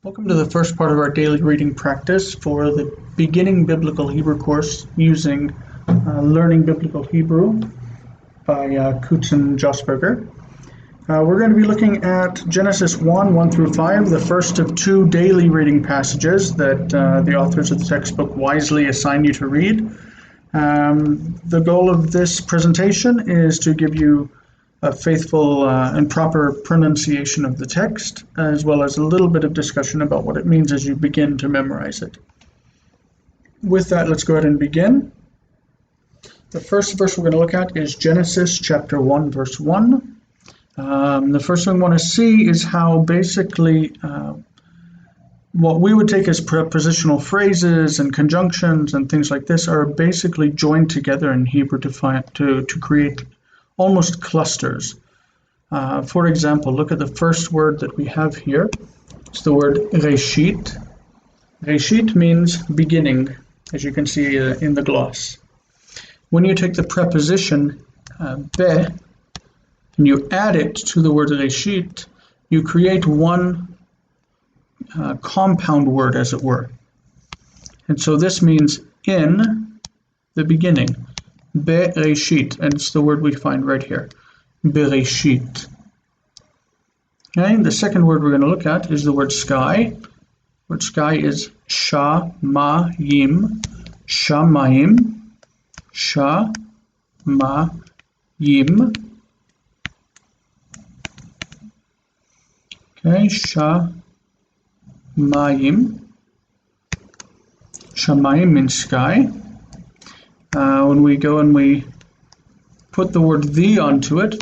Welcome to the first part of our daily reading practice for the Beginning Biblical Hebrew course using Learning Biblical Hebrew by Kutz Josberger. We're going to be looking at Genesis 1 through 5, the first of two daily reading passages that the authors of the textbook wisely assign you to read. The goal of this presentation is to give you a faithful and proper pronunciation of the text, as well as a little bit of discussion about what it means as you begin to memorize it. With that, let's go ahead and begin. The first verse we're going to look at is Genesis chapter 1, verse 1. The first thing we want to see is how basically what we would take as prepositional phrases and conjunctions and things like this are basically joined together in Hebrew to create almost clusters. For example, look at the first word that we have here. It's the word reshit. Reshit means beginning, as you can see in the gloss. When you take the preposition be and you add it to the word reshit, you create one compound word, as it were. And so this means in the beginning. Bereshit, and it's the word we find right here. Bereshit. Okay, the second word we're going to look at is the word sky. The word sky is shamayim. Shamayim. Shamayim. Okay, shamayim. Shamayim means sky. When we go and we put the word the onto it,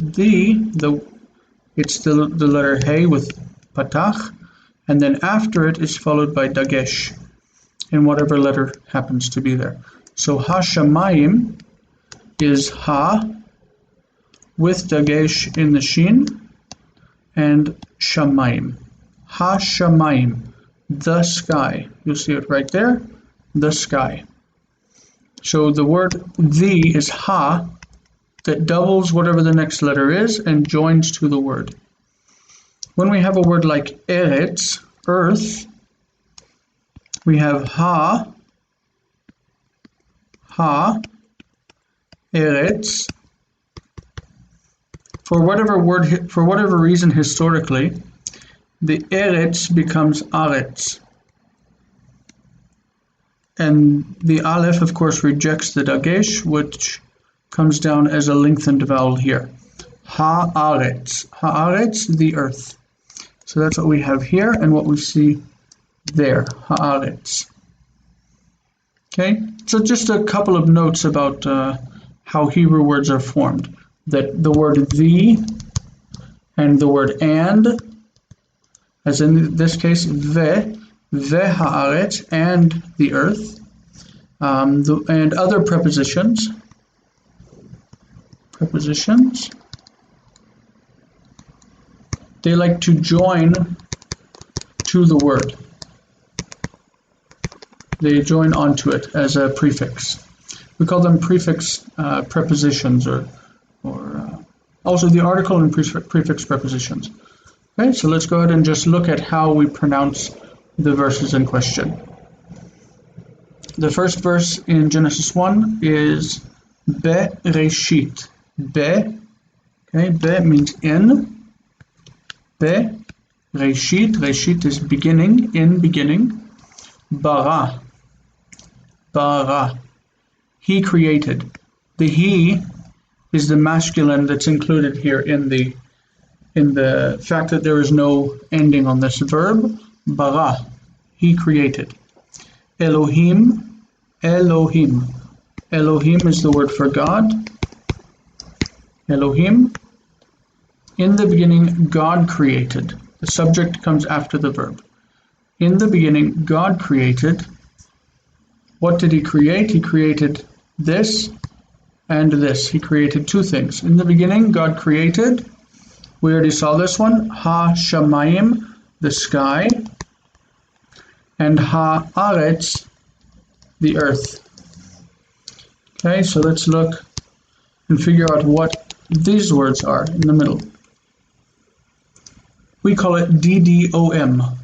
it's the letter hey with patach, and then after it is followed by dagesh, in whatever letter happens to be there. So ha-shamayim is ha with dagesh in the shin, and shamayim. Ha-shamayim, the sky. You'll see it right there, the sky. So the word the is ha, that doubles whatever the next letter is and joins to the word. When we have a word like eretz, earth, we have ha, eretz. For whatever reason historically, the eretz becomes aretz. And the aleph, of course, rejects the dagesh, which comes down as a lengthened vowel here. Haaretz. Haaretz, the earth. So that's what we have here and what we see there. Haaretz. Okay, so just a couple of notes about how Hebrew words are formed. That the word the and the word and, as in this case, haaretz, and the earth, and other prepositions, they like to join to the word. They join onto it as a prefix. We call them prefix prepositions, or also the article and prefix prepositions. Okay, so let's go ahead and just look at how we pronounce the verses in question. The first verse in Genesis 1 is Bereshit. Be, okay, be means in. Bereshit, Reshit is beginning, in beginning. Bara, he created. The he is the masculine that's included here in the fact that there is no ending on this verb. Bara, he created. Elohim, Elohim. Elohim is the word for God. Elohim. In the beginning, God created. The subject comes after the verb. In the beginning, God created. What did he create? He created this and this. He created two things. In the beginning, God created. We already saw this one. Ha-shamayim, the sky, and ha-aretz, the earth. Okay, so let's look and figure out what these words are in the middle. We call it DDOM.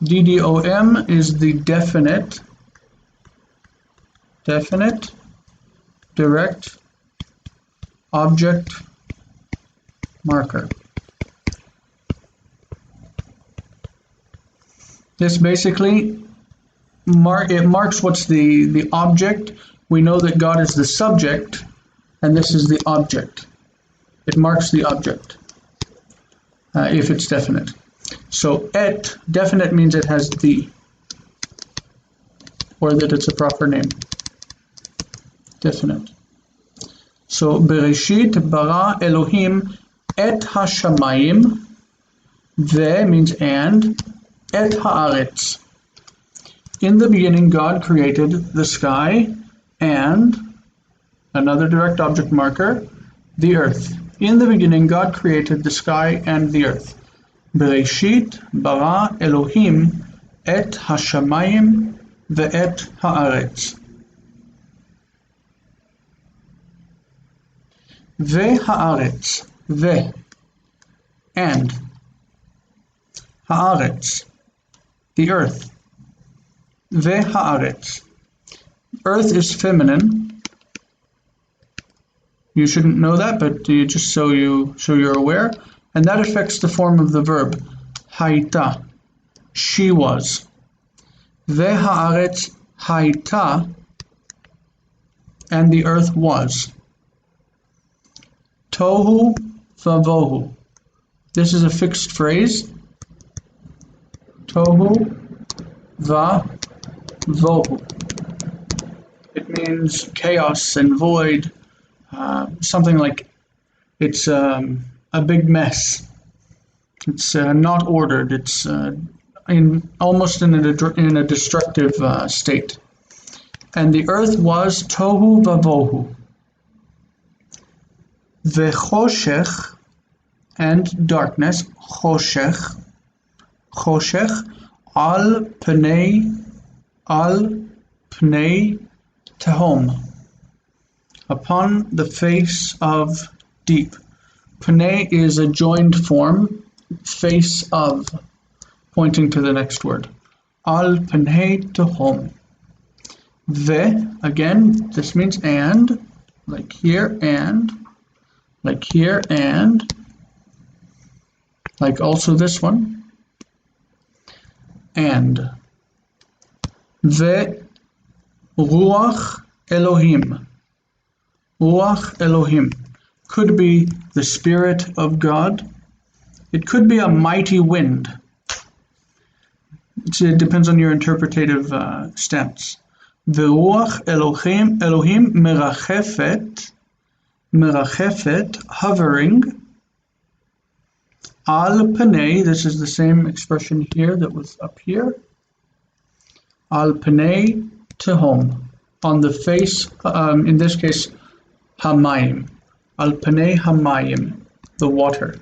DDOM is the definite direct object marker. This basically marks what's the object. We know that God is the subject, and this is the object. It marks the object if it's definite. So et, definite means it has the, or that it's a proper name. Definite. So Bereshit bara Elohim et hashamayim, ve means and, et haaretz. In the beginning God created the sky and, another direct object marker, the earth. In the beginning God created the sky and the earth. Bereshit bara Elohim et hashamayim ve'et haaretz. Ve'haaretz, ve, and, haaretz, the earth. Ve'haaretz. Earth is feminine. You shouldn't know that, but just so you're aware. And that affects the form of the verb. Haita, she was. Ve'haaretz haita, and the earth was. Tohu vavohu. This is a fixed phrase. Tohu vavohu. It means chaos and void. Something like it's a big mess. It's not ordered. It's almost in a destructive state. And the earth was tohu vavohu. Vechoshech, and darkness. Choshech al pnei tehom, upon the face of deep. Pnei is a joined form, face of, pointing to the next word. Al pnei tehom. Ve, again, this means and, like here, and, like here, and, like also this one, and. Ve ruach Elohim. Ruach Elohim could be the Spirit of God. It could be a mighty wind. It depends on your interpretative stance. Veruach Elohim merachefet, hovering. Al pnei, this is the same expression here that was up here. Al pnei tehom, on the face, in this case, hamayim. Al pnei hamayim, the water.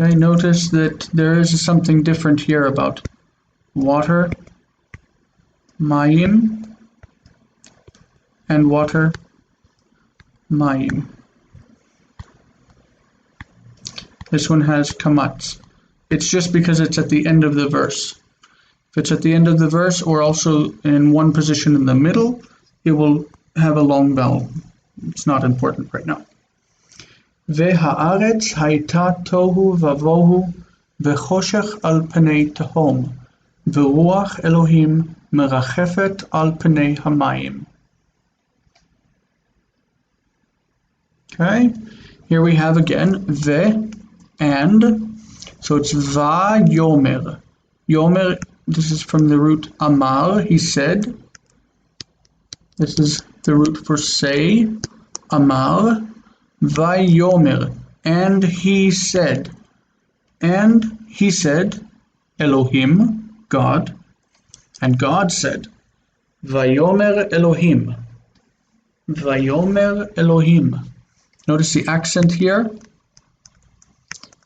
Okay, notice that there is something different here about water, mayim, and water, mayim. This one has kamatz. It's just because it's at the end of the verse. If it's at the end of the verse or also in one position in the middle, it will have a long vowel. It's not important right now. Ve'haaretz haita tohu vavohu vechoshech al pnei tehom veruach Elohim merachefet al pnei hamayim. Okay, here we have again ve and, so it's va yomer. Yomer, this is from the root amar, he said. This is the root for say, amar. Vayomer, and he said. And he said, Elohim, God. And God said, Vayomer Elohim. Vayomer Elohim. Notice the accent here.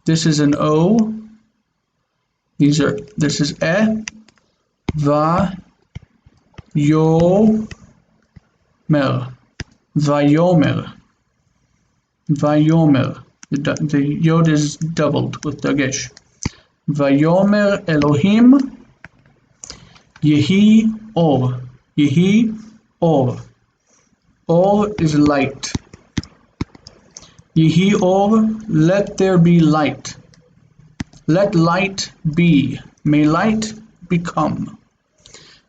This is an O. This is E. Va. Yo. Mer. Vayomer. Vayomer. The yod is doubled with dagesh. Vayomer Elohim Yehi Or. Yehi Or. Or is light. Yehi Or, let there be light. Let light be. May light become.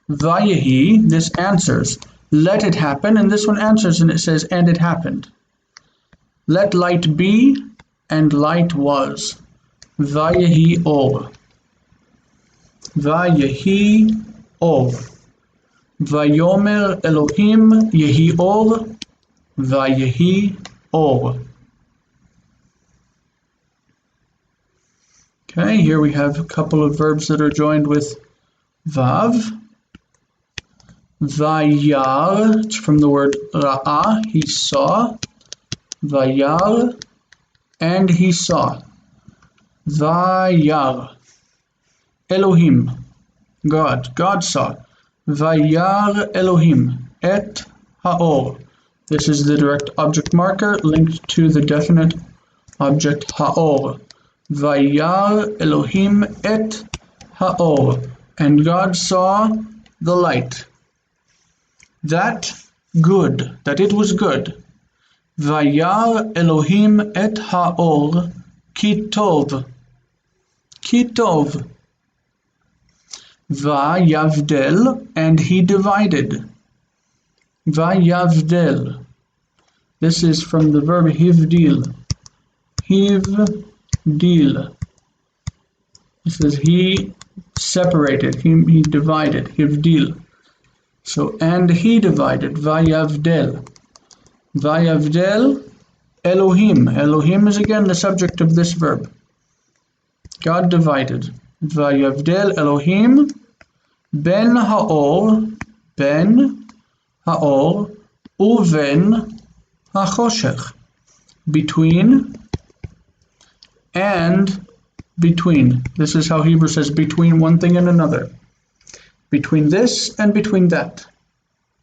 Vayehi, this answers. Let it happen, and this one answers and it says, and it happened. Let light be, and light was. Vayehi Or. Vayehi Or. Vayomer Elohim Yehi Or. Vayehi Or. Okay, here we have a couple of verbs that are joined with Vav. Vayar, it's from the word Ra'ah, he saw. Vayar, and he saw. Vayar. Elohim, God, God saw. Vayar Elohim, et ha'or. This is the direct object marker linked to the definite object ha'or. Vayar Elohim et ha'or. And God saw the light. That good, that it was good. Vayar Elohim et ha'or ki tov. Ki tov. Vayavdel, and he divided. Vayavdel. This is from the verb hivdil. Hivdil. This is he separated, he divided, hivdil. So, and he divided, Vayavdel. Vayavdel, Elohim. Elohim is again the subject of this verb. God divided. Vayavdel Elohim, ben ha'or, uven ha'choshech. Between and between. This is how Hebrew says between one thing and another. Between this and between that.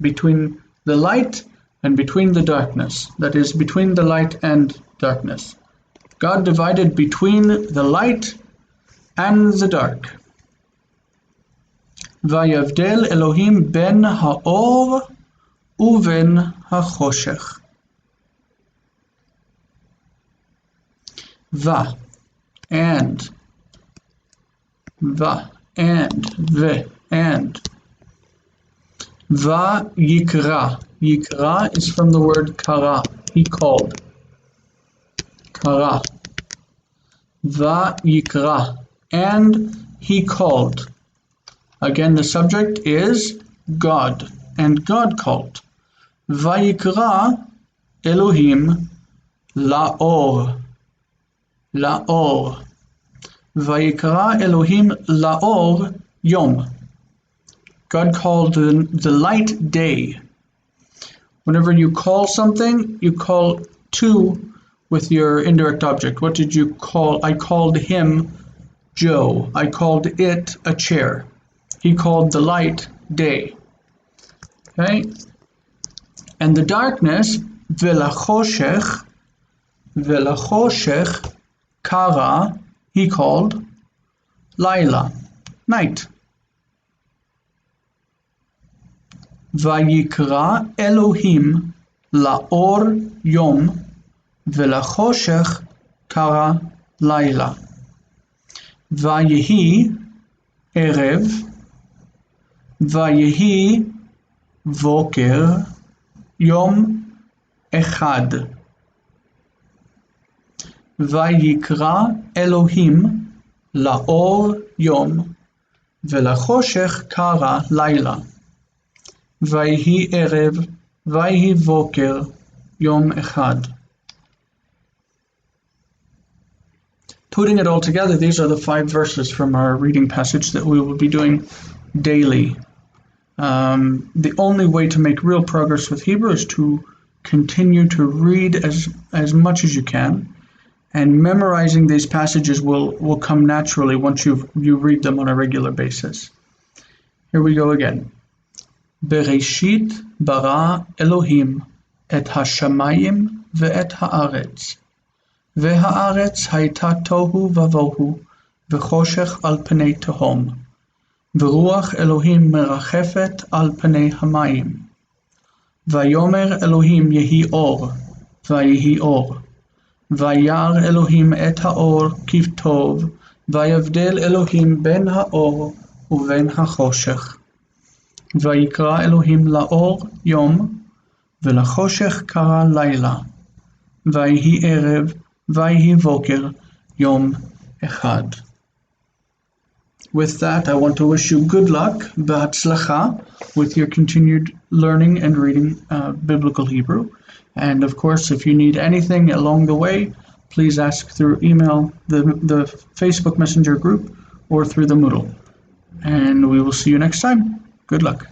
Between the light and between the darkness. That is, between the light and darkness. God divided between the light and the dark. Vayavdel Elohim ben ha'or uven ha'choshech. Va, and. Va, and. Ve, and. Va yikra. Yikra is from the word kara. He called. Kara. Va yikra. And he called. Again, the subject is God. And God called. Vayikra Elohim laor. Laor. Vayikra Elohim laor yom. God called the light day. Whenever you call something, you call to with your indirect object. What did you call? I called him Joe. I called it a chair. He called the light day. Okay? And the darkness, velachoshech kara, he called laila, night. Vayikra Elohim laor yom velachoshech kara laila. Vayehi erev, vayehi voker, yom echad. Vayikra Elohim laor yom velachoshech kara laila. Vayehi erev, vayehi voker, yom echad. Putting it all together, these are the 5 verses from our reading passage that we will be doing daily. The only way to make real progress with Hebrew is to continue to read as much as you can, and memorizing these passages will come naturally once you read them on a regular basis. Here we go again. Bereshit bara Elohim et hashamayim ve'et haaretz. Ve'haaretz hayta tohu vavohu, וחושך על פני תהום, ורוח אלוהים מרחפת על פני המים. ויאמר אלוהים יהי אור, ויהי אור. וירא אלוהים את האור כטוב, ויבדל אלוהים בין האור ובין החושך. ויקרא אלוהים לאור יום, ולחושך קרא לילה. ויהי ערב, ויהי בוקר, יום אחד. With that, I want to wish you good luck, b'hatzlacha, with your continued learning and reading Biblical Hebrew. And of course, if you need anything along the way, please ask through email, the Facebook Messenger group, or through the Moodle. And we will see you next time. Good luck.